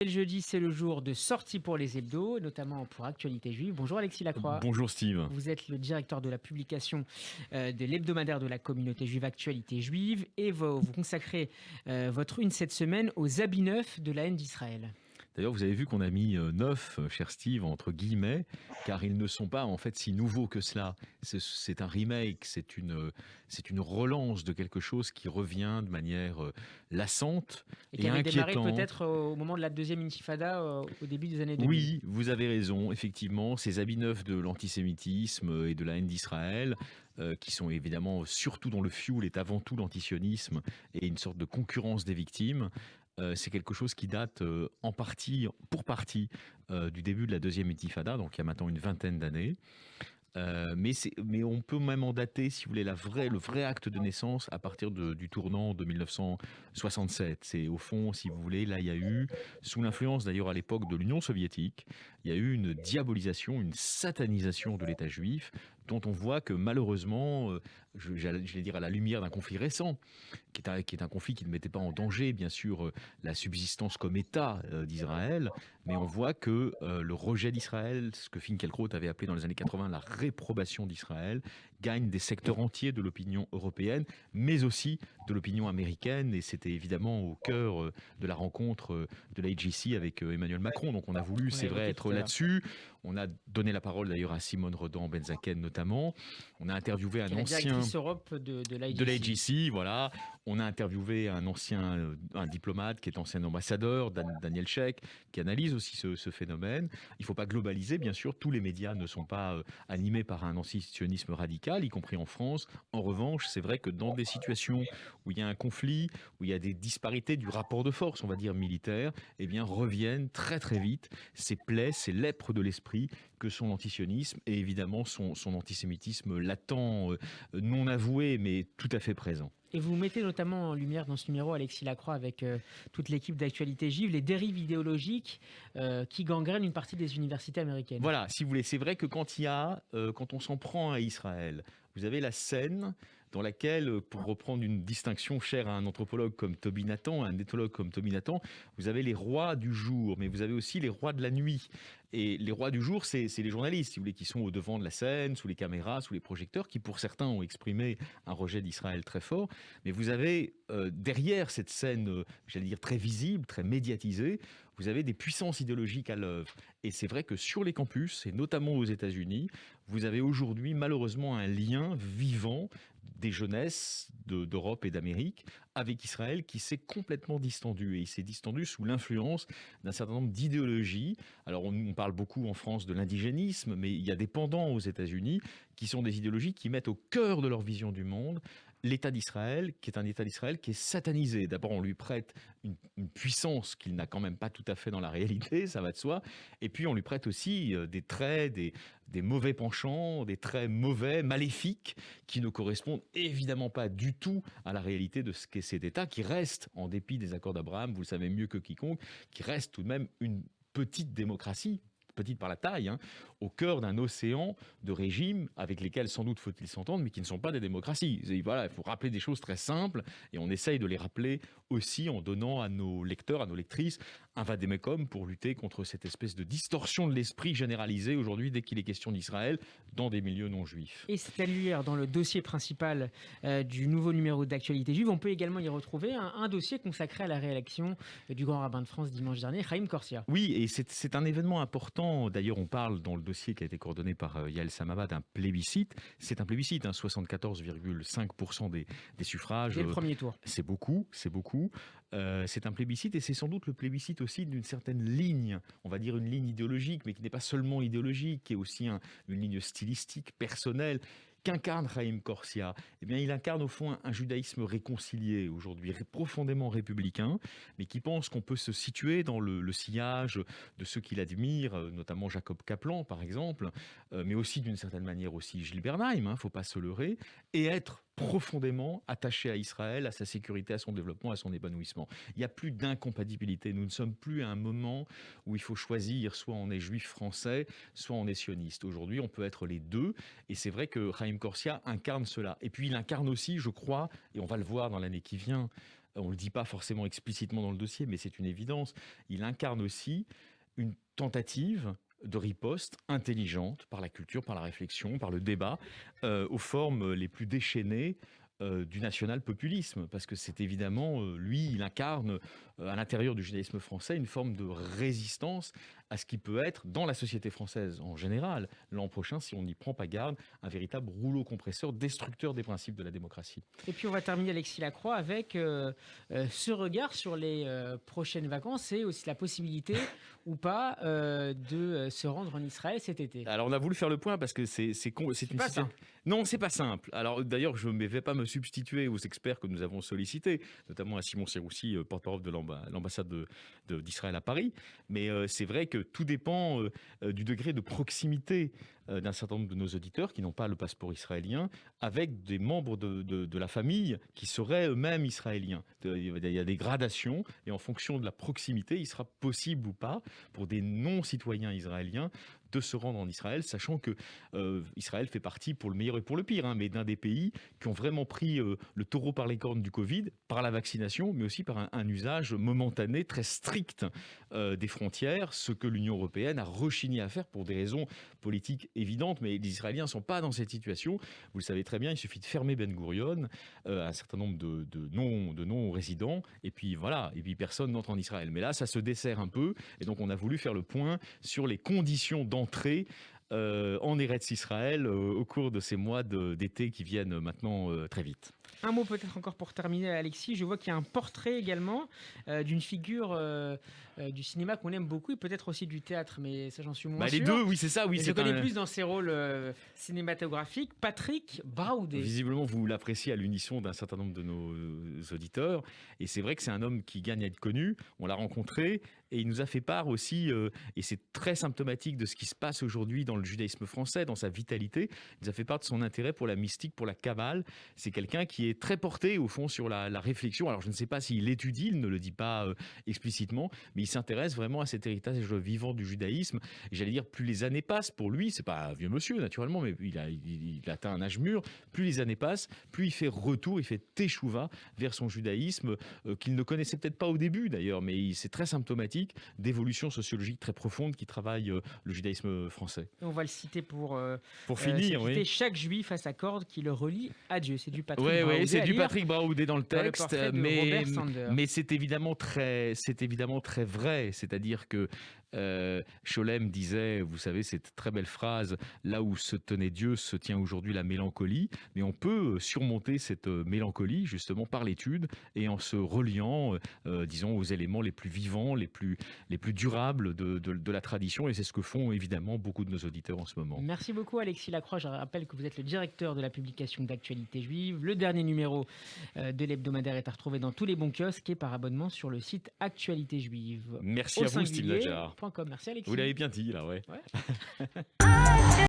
Le jeudi, c'est le jour de sortie pour les hebdos, notamment pour Actualité Juive. Bonjour Alexis Lacroix. Bonjour Steve. Vous êtes le directeur de la publication de l'hebdomadaire de la communauté juive Actualité Juive et vous consacrez votre une cette semaine aux habits neufs de la haine d'Israël. D'ailleurs, vous avez vu qu'on a mis neuf, cher Steve, entre guillemets, car ils ne sont pas en fait si nouveaux que cela. C'est un remake, c'est une relance de quelque chose qui revient de manière lassante Et qui et avait démarré inquiétante. peut-être au moment de la deuxième intifada au début des années 2000. Oui, vous avez raison, effectivement, ces habits neufs de l'antisémitisme et de la haine d'Israël, qui sont évidemment surtout dont le fioul est avant tout l'antisionisme et une sorte de concurrence des victimes. C'est quelque chose qui date pour partie, du début de la deuxième intifada, donc il y a maintenant une vingtaine d'années. Mais on peut même en dater, si vous voulez, le vrai acte de naissance à partir du tournant de 1967. C'est au fond, si vous voulez, là il y a eu, sous l'influence d'ailleurs à l'époque de l'Union soviétique, il y a eu une diabolisation, une satanisation de l'État juif, dont on voit que malheureusement, j'allais dire à la lumière d'un conflit récent, qui est un conflit qui ne mettait pas en danger, bien sûr, la subsistance comme État d'Israël, mais on voit que le rejet d'Israël, ce que Finkielkraut avait appelé dans les années 80 la réprobation d'Israël, gagne des secteurs entiers de l'opinion européenne, mais aussi de l'opinion américaine, et c'était évidemment au cœur de la rencontre de l'AGC avec Emmanuel Macron. Donc on a voulu, c'est vrai, être là-dessus. On a donné la parole d'ailleurs à Simone Rodan-Benzaken notamment. On a interviewé un ancien... directrice Europe de l'AGC. De l'AGC, voilà. On a interviewé un ancien un diplomate qui est ancien ambassadeur, Daniel Sheik, qui analyse aussi ce phénomène. Il ne faut pas globaliser, bien sûr. Tous les médias ne sont pas animés par un antisionisme radical, y compris en France. En revanche, c'est vrai que dans des situations où il y a un conflit, où il y a des disparités du rapport de force, on va dire militaire, eh bien reviennent très très vite ces plaies, ces lèpres de l'esprit que sont l'antisionisme et évidemment son antisémitisme latent, non avoué, mais tout à fait présent. Et vous mettez notamment en lumière dans ce numéro, Alexis Lacroix, avec toute l'équipe d'Actualité Juive, les dérives idéologiques qui gangrènent une partie des universités américaines. Voilà, si vous voulez, c'est vrai que quand on s'en prend à Israël, vous avez la scène dans laquelle, pour reprendre une distinction chère à un anthropologue comme Toby Nathan, un éthologue comme Toby Nathan, vous avez les rois du jour, mais vous avez aussi les rois de la nuit. Et les rois du jour, c'est les journalistes, si vous voulez, qui sont au devant de la scène, sous les caméras, sous les projecteurs, qui pour certains ont exprimé un rejet d'Israël très fort. Mais vous avez derrière cette scène, j'allais dire très visible, très médiatisée, vous avez des puissances idéologiques à l'œuvre. Et c'est vrai que sur les campus, et notamment aux États-Unis, vous avez aujourd'hui malheureusement un lien vivant des jeunesses d'Europe et d'Amérique avec Israël qui s'est complètement distendu. Et il s'est distendu sous l'influence d'un certain nombre d'idéologies. Alors on parle beaucoup en France de l'indigénisme, mais il y a des pendants aux États-Unis qui sont des idéologies qui mettent au cœur de leur vision du monde l'État d'Israël, qui est un État d'Israël qui est satanisé. D'abord, on lui prête une puissance qu'il n'a quand même pas tout à fait dans la réalité, ça va de soi. Et puis, on lui prête aussi des traits, des mauvais penchants, des traits mauvais, maléfiques, qui ne correspondent évidemment pas du tout à la réalité de ce qu'est cet État, qui reste, en dépit des accords d'Abraham, vous le savez mieux que quiconque, qui reste tout de même une petite démocratie, petite par la taille, au cœur d'un océan de régimes avec lesquels sans doute faut-il s'entendre, mais qui ne sont pas des démocraties. Et voilà, il faut rappeler des choses très simples, et on essaye de les rappeler aussi en donnant à nos lecteurs, à nos lectrices, un vade-mecum pour lutter contre cette espèce de distorsion de l'esprit généralisée aujourd'hui dès qu'il est question d'Israël dans des milieux non juifs. Et c'est à lire dans le dossier principal du nouveau numéro d'Actualité Juive. On peut également y retrouver un dossier consacré à la réélection du grand rabbin de France dimanche dernier, Chaim Corsia. Oui, et c'est un événement important. D'ailleurs, on parle dans le dossier qui a été coordonné par Yael Samama d'un plébiscite. C'est un plébiscite, 74,5% des suffrages. Dès le premier tour. C'est beaucoup, c'est beaucoup. C'est un plébiscite et c'est sans doute le plébiscite aussi d'une certaine ligne, on va dire une ligne idéologique, mais qui n'est pas seulement idéologique, qui est aussi une ligne stylistique, personnelle, qu'incarne Chaim Corsia. Eh bien, il incarne au fond un judaïsme réconcilié aujourd'hui, profondément républicain, mais qui pense qu'on peut se situer dans le sillage de ceux qu'il admire, notamment Jacob Kaplan, par exemple, mais aussi d'une certaine manière aussi Gilles Bernheim, faut pas se leurrer, et être profondément attaché à Israël, à sa sécurité, à son développement, à son épanouissement. Il n'y a plus d'incompatibilité. Nous ne sommes plus à un moment où il faut choisir, soit on est juif français, soit on est sioniste. Aujourd'hui, on peut être les deux, et c'est vrai que Chaim Corsia incarne cela. Et puis il incarne aussi, je crois, et on va le voir dans l'année qui vient, on ne le dit pas forcément explicitement dans le dossier, mais c'est une évidence, il incarne aussi une tentative de riposte intelligente par la culture, par la réflexion, par le débat, aux formes les plus déchaînées du national-populisme, parce que c'est évidemment, lui, il incarne à l'intérieur du judaïsme français une forme de résistance à ce qui peut être, dans la société française en général, l'an prochain, si on n'y prend pas garde, un véritable rouleau compresseur destructeur des principes de la démocratie. Et puis on va terminer, Alexis Lacroix, avec ce regard sur les prochaines vacances et aussi la possibilité ou pas de se rendre en Israël cet été. Alors on a voulu faire le point parce que c'est une pas simple. Non, c'est pas simple. Alors d'ailleurs, je ne vais pas me substituer aux experts que nous avons sollicités, notamment à Simon Seroussi, porte-parole de l'ambassade d'Israël à Paris. Mais c'est vrai que tout dépend du degré de proximité d'un certain nombre de nos auditeurs qui n'ont pas le passeport israélien, avec des membres de la famille qui seraient eux-mêmes israéliens. Il y a des gradations, et en fonction de la proximité, il sera possible ou pas pour des non-citoyens israéliens de se rendre en Israël, sachant que Israël fait partie, pour le meilleur et pour le pire, mais d'un des pays qui ont vraiment pris le taureau par les cornes du Covid, par la vaccination, mais aussi par un usage momentané, très strict des frontières, ce que l'Union européenne a rechigné à faire pour des raisons politiques évidentes, mais les Israéliens ne sont pas dans cette situation. Vous le savez très bien, il suffit de fermer Ben Gurion, un certain nombre de non-résidents, et puis voilà, et puis personne n'entre en Israël. Mais là, ça se dessert un peu, et donc on a voulu faire le point sur les conditions d'entrée en Eretz Israël au cours de ces mois d'été qui viennent maintenant très vite. Un mot peut-être encore pour terminer, Alexis. Je vois qu'il y a un portrait également d'une figure du cinéma qu'on aime beaucoup et peut-être aussi du théâtre, mais ça j'en suis moins sûr. Les deux, oui, c'est ça. Oui, je connais plus dans ses rôles cinématographiques. Patrick Braoudé. Visiblement, vous l'appréciez à l'unisson d'un certain nombre de nos auditeurs. Et c'est vrai que c'est un homme qui gagne à être connu. On l'a rencontré et il nous a fait part aussi, et c'est très symptomatique de ce qui se passe aujourd'hui dans le judaïsme français, dans sa vitalité. Il nous a fait part de son intérêt pour la mystique, pour la Kabbale. C'est quelqu'un qui est très porté au fond sur la réflexion. Alors je ne sais pas s'il l'étudie, il ne le dit pas explicitement, mais il s'intéresse vraiment à cet héritage vivant du judaïsme. Et j'allais dire, plus les années passent pour lui, c'est pas un vieux monsieur naturellement, mais il atteint un âge mûr, plus les années passent, plus il fait retour, il fait teshuva vers son judaïsme qu'il ne connaissait peut-être pas au début d'ailleurs, mais c'est très symptomatique d'évolution sociologique très profonde qui travaille le judaïsme français. On va le citer pour finir. Oui. Chaque juif a sa corde qui le relie à Dieu. C'est du Patrick Braoudé. Braoudé. Oui, c'est du Patrick Braoudé dans le texte, mais c'est évidemment très vrai. C'est-à-dire que Scholem disait, vous savez, cette très belle phrase, là où se tenait Dieu se tient aujourd'hui la mélancolie, mais on peut surmonter cette mélancolie justement par l'étude et en se reliant, disons, aux éléments les plus vivants, les plus durables de la tradition, et c'est ce que font évidemment beaucoup de nos auditeurs en ce moment. Merci beaucoup Alexis Lacroix. Je rappelle que vous êtes le directeur de la publication d'actualité juive. Le dernier numéro de l'hebdomadaire est à retrouver dans tous les bons kiosques et par abonnement sur le site Actualité Juive. Merci à vous, Steve Nadjar. Merci Alexis. Vous l'avez bien dit là, ouais.